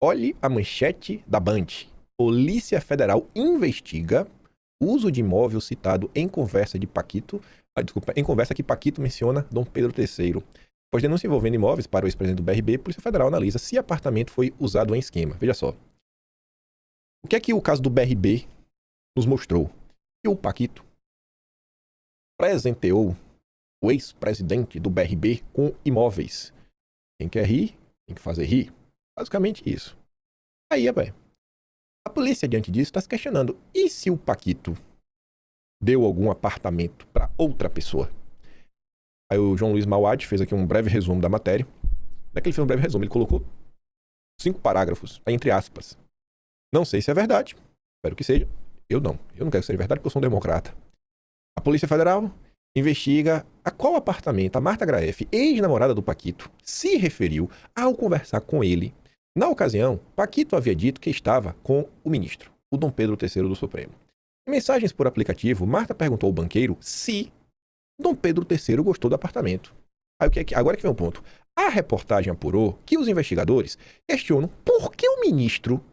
Olhe a manchete da Band. Polícia Federal investiga uso de imóvel citado em conversa de Paquito. Em conversa que Paquito menciona Dom Pedro III. Após denúncia envolvendo imóveis para o ex-presidente do BRB, a Polícia Federal analisa se apartamento foi usado em esquema. Veja só. O que é que o caso do BRB nos mostrou? Que o Paquito presenteou o ex-presidente do BRB com imóveis. Quem quer rir, tem que fazer rir. Basicamente isso. Aí, velho. A polícia, diante disso, está se questionando. E se o Paquito deu algum apartamento para outra pessoa? Aí o João Luiz Mauad fez aqui um breve resumo da matéria. Não é que ele fez um breve resumo, ele colocou 5 parágrafos, entre aspas. Não sei se é verdade, espero que seja. Eu não quero que seja verdade porque eu sou um democrata. A Polícia Federal investiga a qual apartamento a Marta Graeff, ex-namorada do Paquito, se referiu ao conversar com ele. Na ocasião, Paquito havia dito que estava com o ministro, o Dom Pedro III do Supremo. Em mensagens por aplicativo, Marta perguntou ao banqueiro se Dom Pedro III gostou do apartamento. Agora que vem um ponto. A reportagem apurou que os investigadores questionam por que o ministro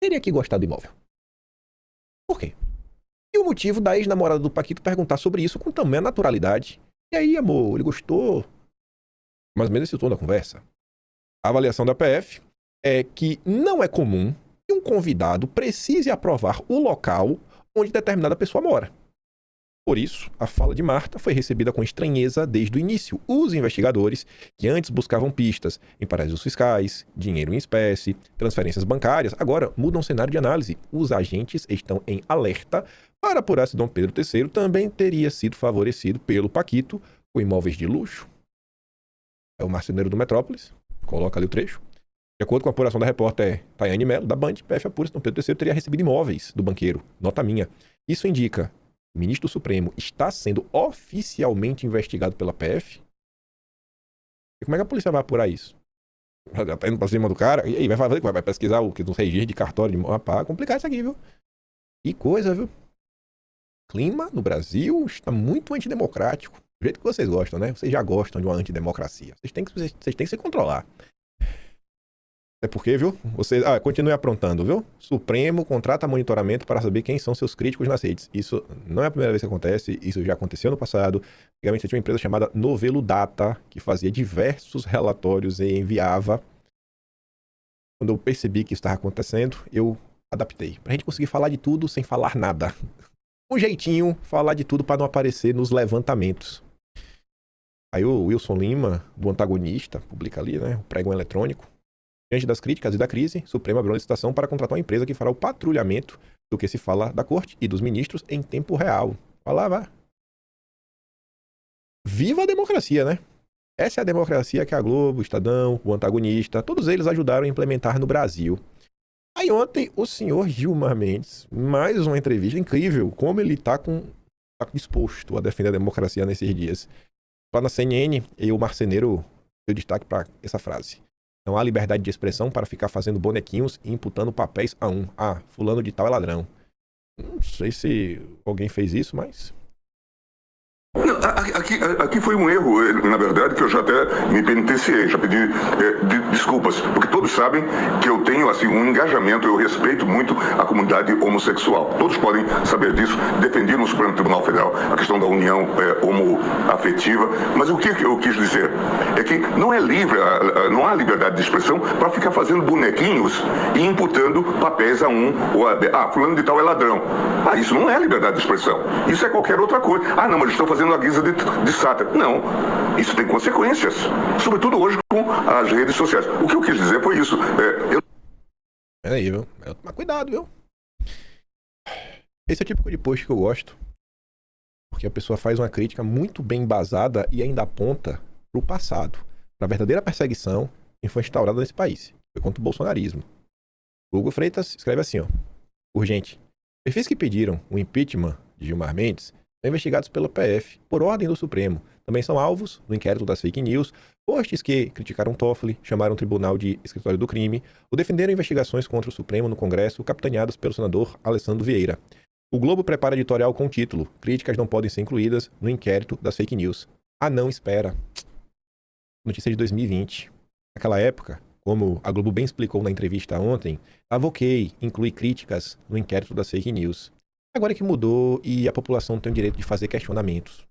teria que gostar do imóvel. Por quê? E o motivo da ex-namorada do Paquito perguntar sobre isso com tamanha naturalidade. E aí, amor, ele gostou? Mas mesmo esse tom da conversa. A avaliação da PF é que não é comum que um convidado precise aprovar o local onde determinada pessoa mora. Por isso, a fala de Marta foi recebida com estranheza desde o início. Os investigadores, que antes buscavam pistas em paraísos fiscais, dinheiro em espécie, transferências bancárias, agora mudam o cenário de análise. Os agentes estão em alerta para apurar se Dom Pedro III também teria sido favorecido pelo Paquito com imóveis de luxo. É o marceneiro do Metrópolis, coloca ali o trecho. De acordo com a apuração da repórter Tayane Mello, da Band, PF apura se Dom Pedro III teria recebido imóveis do banqueiro. Nota minha. Isso indica o ministro do Supremo está sendo oficialmente investigado pela PF? E como é que a polícia vai apurar isso? Já tá indo pra cima do cara? E aí, vai fazer? Vai pesquisar o que? Nos registros de cartório de... Rapaz, complicado isso aqui, viu? Que coisa, viu? O clima no Brasil está muito antidemocrático. Do jeito que vocês gostam, né? Vocês já gostam de uma antidemocracia. Vocês têm que se controlar. É porque, viu? Vocês... continue aprontando, viu? Supremo contrata monitoramento para saber quem são seus críticos nas redes. Isso não é a primeira vez que acontece, isso já aconteceu no passado. Antigamente tinha uma empresa chamada Novelo Data, que fazia diversos relatórios e enviava. Quando eu percebi que isso estava acontecendo, eu adaptei. Pra gente conseguir falar de tudo sem falar nada. Um jeitinho, falar de tudo para não aparecer nos levantamentos. Aí o Wilson Lima, do Antagonista, publica ali, né? O pregão eletrônico. Diante das críticas e da crise, o Supremo abriu uma licitação para contratar uma empresa que fará o patrulhamento do que se fala da corte e dos ministros em tempo real. Vai lá, vai. Viva a democracia, né? Essa é a democracia que a Globo, o Estadão, o Antagonista, todos eles ajudaram a implementar no Brasil. Aí ontem, o senhor Gilmar Mendes, mais uma entrevista incrível, como ele tá disposto a defender a democracia nesses dias. Lá na CNN, o marceneiro deu destaque para essa frase. Não há liberdade de expressão para ficar fazendo bonequinhos e imputando papéis a um. Fulano de tal é ladrão. Não sei se alguém fez isso, mas... Não, aqui foi um erro, na verdade, que eu já até me penitenciei, já pedi desculpas, porque todos sabem que eu tenho assim, um engajamento, eu respeito muito a comunidade homossexual. Todos podem saber disso, defendi no Supremo Tribunal Federal a questão da união homoafetiva, mas o que eu quis dizer é que não é livre, não há liberdade de expressão para ficar fazendo bonequinhos e imputando papéis a um ou a B. Fulano de tal é ladrão. Isso não é liberdade de expressão, isso é qualquer outra coisa. Não, mas estão fazendo a guisa de sátira. Não, isso tem consequências, sobretudo hoje com as redes sociais. O que eu quis dizer foi isso. Peraí, viu? Mas cuidado, viu? Esse é o tipo de post que eu gosto. Porque a pessoa faz uma crítica muito bem embasada e ainda aponta para o passado, para a verdadeira perseguição que foi instaurada nesse país. Foi contra o bolsonarismo. O Hugo Freitas escreve assim, urgente. Perfis que pediram o impeachment de Gilmar Mendes são investigados pela PF por ordem do Supremo. Também são alvos do inquérito das fake news, posts que criticaram Toffoli, chamaram o tribunal de escritório do crime, ou defenderam investigações contra o Supremo no Congresso, capitaneadas pelo senador Alessandro Vieira. O Globo prepara editorial com o título: Críticas não podem ser incluídas no inquérito das fake news. Não espera. Notícia de 2020. Naquela época, como a Globo bem explicou na entrevista ontem, estava ok incluir críticas no inquérito das fake news. Agora que mudou e a população tem o direito de fazer questionamentos.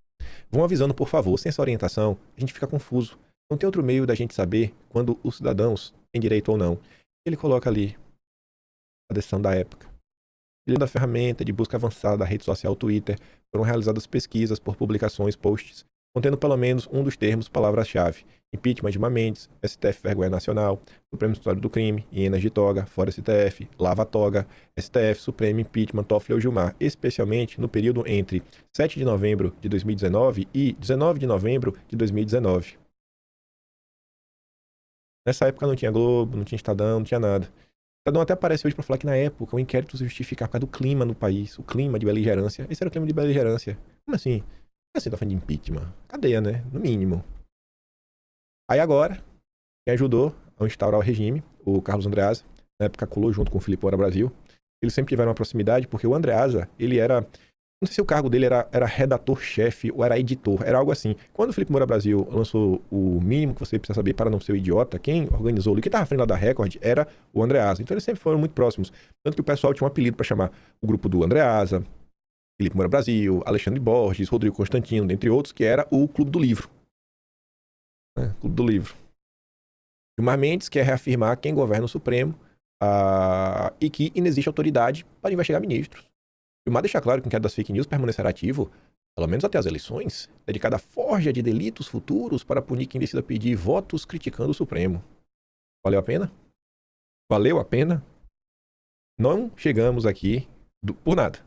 Vão avisando, por favor, sem essa orientação, a gente fica confuso. Não tem outro meio da gente saber quando os cidadãos têm direito ou não. Ele coloca ali a decisão da época. Ele da ferramenta de busca avançada da rede social Twitter, foram realizadas pesquisas por publicações, posts, contendo pelo menos um dos termos palavras-chave: impeachment de Gilmar Mendes, STF vergonha nacional, Supremo História do Crime, hienas de toga, fora STF, lava toga, STF, Supremo, impeachment, Toffoli ou Gilmar, especialmente no período entre 7 de novembro de 2019 e 19 de novembro de 2019. Nessa época não tinha Globo, não tinha Estadão, não tinha nada. O Estadão até aparece hoje para falar que na época o inquérito se justificava por causa do clima no país, o clima de beligerância. Esse era o clima de beligerância. Como assim? Como assim tá falando de impeachment? Cadeia, né? No mínimo. Aí agora, quem ajudou a instaurar o regime, o Carlos Andreasa, na época colou junto com o Felipe Moura Brasil. Eles sempre tiveram uma proximidade, porque o Andreasa, ele era... Não sei se o cargo dele era redator-chefe ou era editor, era algo assim. Quando o Felipe Moura Brasil lançou o mínimo que você precisa saber para não ser um idiota, quem organizou ali, quem estava à frente lá da Record era o Andreasa. Então eles sempre foram muito próximos. Tanto que o pessoal tinha um apelido para chamar o grupo do Andreasa, Felipe Moura Brasil, Alexandre Borges, Rodrigo Constantino, dentre outros, que era o Clube do Livro. Clube do Livro. Gilmar Mendes quer reafirmar quem governa o Supremo e que inexiste autoridade para investigar ministros. Gilmar deixa claro que o inquérito das fake news permanecerá ativo, pelo menos até as eleições, dedicado à forja de delitos futuros para punir quem decida pedir votos criticando o Supremo. Valeu a pena? Valeu a pena? Não chegamos aqui por nada.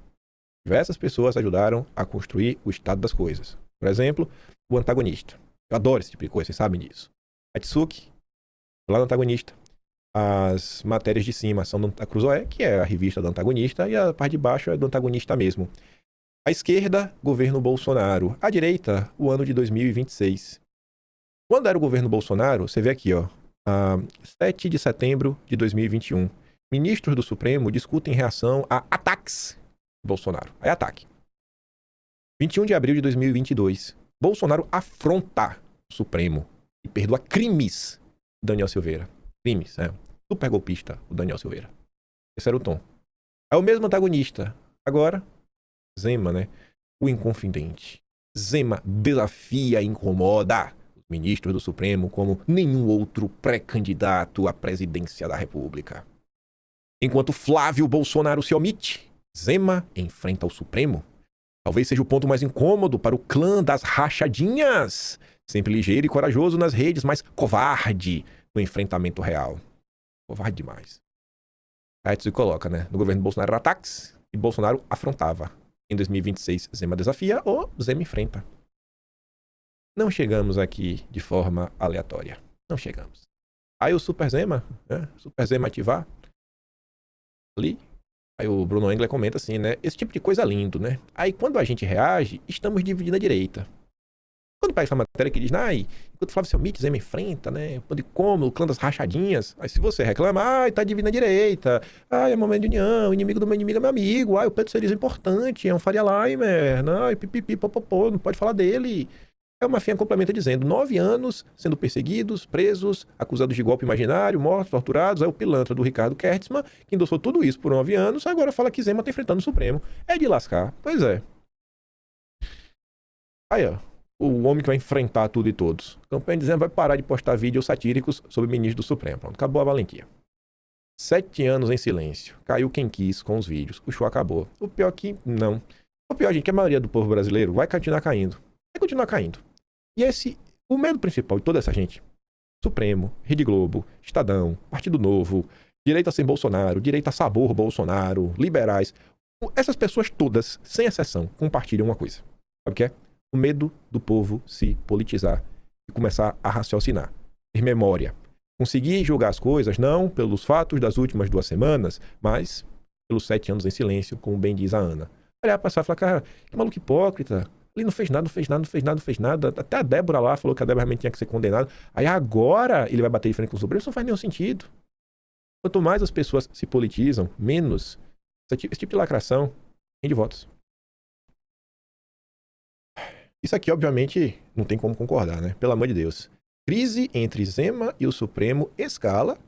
Diversas pessoas ajudaram a construir o estado das coisas. Por exemplo, o Antagonista. Eu adoro esse tipo de coisa, vocês sabem disso. A Tsuki, lá no Antagonista. As matérias de cima são da Cruzoé, que é a revista do Antagonista, e a parte de baixo é do Antagonista mesmo. A esquerda, governo Bolsonaro. A direita, o ano de 2026. Quando era o governo Bolsonaro, você vê aqui, ó, 7 de setembro de 2021. Ministros do Supremo discutem reação a ataques de Bolsonaro. Aí ataque. 21 de abril de 2022. Bolsonaro afronta o Supremo e perdoa crimes de Daniel Silveira. Crimes, super golpista, o Daniel Silveira. Esse era o tom. É o mesmo antagonista. Agora, Zema, né? O inconfidente. Zema desafia e incomoda os ministros do Supremo como nenhum outro pré-candidato à presidência da República. Enquanto Flávio Bolsonaro se omite, Zema enfrenta o Supremo. Talvez seja o ponto mais incômodo para o clã das rachadinhas. Sempre ligeiro e corajoso nas redes, mas covarde no enfrentamento real. Covarde demais. Aí se coloca, né? No governo Bolsonaro era ataques e Bolsonaro afrontava. Em 2026, Zema desafia ou Zema enfrenta. Não chegamos aqui de forma aleatória. Não chegamos. Aí o Super Zema, né? Super Zema ativar. Ali. Aí o Bruno Engler comenta assim, né? Esse tipo de coisa é lindo, né? Aí quando a gente reage, estamos dividindo a direita. Quando pega essa matéria que diz, enquanto Flávio Selmit, Zema enfrenta, né? Quando como, o clã das rachadinhas. Aí se você reclama, tá dividindo a direita. É momento de união, o inimigo do meu inimigo é meu amigo. O Pedro Cerezo é importante, é um Faria Limer. Pipipi, popopô, não pode falar dele. Aí o Mafinha complementa dizendo, 9 anos sendo perseguidos, presos, acusados de golpe imaginário, mortos, torturados. Aí o pilantra do Ricardo Kertzmann, que endossou tudo isso por 9 anos, agora fala que Zema tá enfrentando o Supremo. É de lascar. Pois é. Aí, ó. O homem que vai enfrentar tudo e todos. Campanha dizendo vai parar de postar vídeos satíricos sobre o ministro do Supremo. Pronto, acabou a valentia. 7 anos em silêncio. Caiu quem quis com os vídeos. O show acabou. O pior que não. O pior, gente, que a maioria do povo brasileiro vai continuar caindo. Vai continuar caindo. E o medo principal de toda essa gente, Supremo, Rede Globo, Estadão, Partido Novo, direita sem Bolsonaro, direita sabor Bolsonaro, liberais, essas pessoas todas, sem exceção, compartilham uma coisa. Sabe o que é? O medo do povo se politizar e começar a raciocinar, ter memória. Conseguir julgar as coisas não pelos fatos das últimas 2 semanas, mas pelos 7 anos em silêncio, como bem diz a Ana. Olhar, passar e falar, cara, que maluco hipócrita. Ele não fez nada. Até a Débora lá falou que a Débora realmente tinha que ser condenada. Aí agora ele vai bater de frente com o Supremo. Isso não faz nenhum sentido. Quanto mais as pessoas se politizam, menos esse tipo de lacração rende votos. Isso aqui, obviamente, não tem como concordar, né? Pelo amor de Deus. Crise entre Zema e o Supremo escala.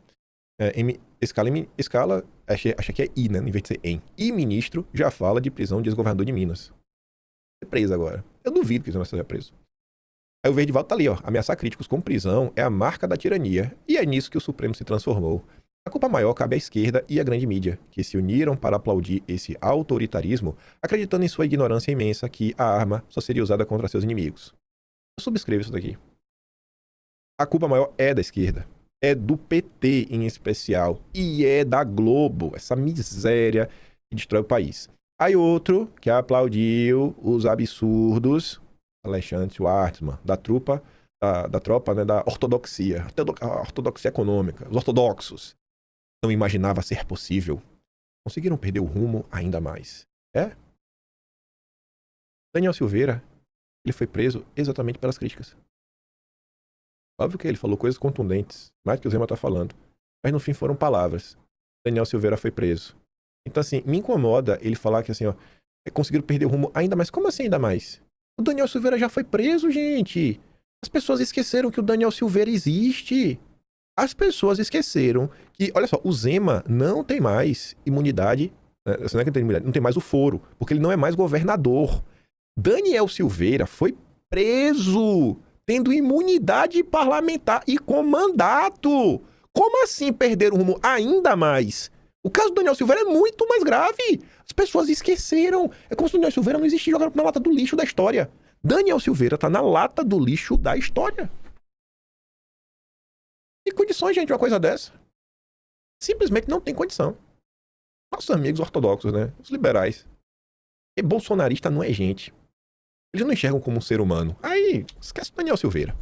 Acho que é I, né? Em vez de ser em. E ministro já fala de prisão de ex-governador de Minas. É preso agora. Eu duvido que o Zema seja preso. Aí o Verdivaldo tá ali, ó. Ameaçar críticos com prisão é a marca da tirania. E é nisso que o Supremo se transformou. A culpa maior cabe à esquerda e à grande mídia, que se uniram para aplaudir esse autoritarismo, acreditando em sua ignorância imensa que a arma só seria usada contra seus inimigos. Eu subscrevo isso daqui. A culpa maior é da esquerda. É do PT em especial. E é da Globo. Essa miséria que destrói o país. Aí outro que aplaudiu os absurdos, Alexandre Schwartzman, da tropa, né, da ortodoxia. A ortodoxia econômica. Os ortodoxos. Não imaginava ser possível. Conseguiram perder o rumo ainda mais. Daniel Silveira, ele foi preso exatamente pelas críticas. Óbvio que ele falou coisas contundentes, mais do que o Zema tá falando. Mas no fim foram palavras. Daniel Silveira foi preso. Então assim, me incomoda ele falar que assim, ó, conseguiram perder o rumo ainda mais. Como assim ainda mais? O Daniel Silveira já foi preso, gente. As pessoas esqueceram que o Daniel Silveira existe. As pessoas esqueceram que, olha só, o Zema não tem mais imunidade, não é que ele tem imunidade, não tem mais o foro, porque ele não é mais governador. Daniel Silveira foi preso, tendo imunidade parlamentar e com mandato. Como assim perder o rumo ainda mais? O caso do Daniel Silveira é muito mais grave. As pessoas esqueceram. É como se o Daniel Silveira não existisse, jogaram na lata do lixo da história. Daniel Silveira tá na lata do lixo da história. Que condições, gente, uma coisa dessa? Simplesmente não tem condição. Nossos amigos ortodoxos, né? Os liberais. E bolsonarista não é gente. Eles não enxergam como um ser humano. Aí, esquece o Daniel Silveira.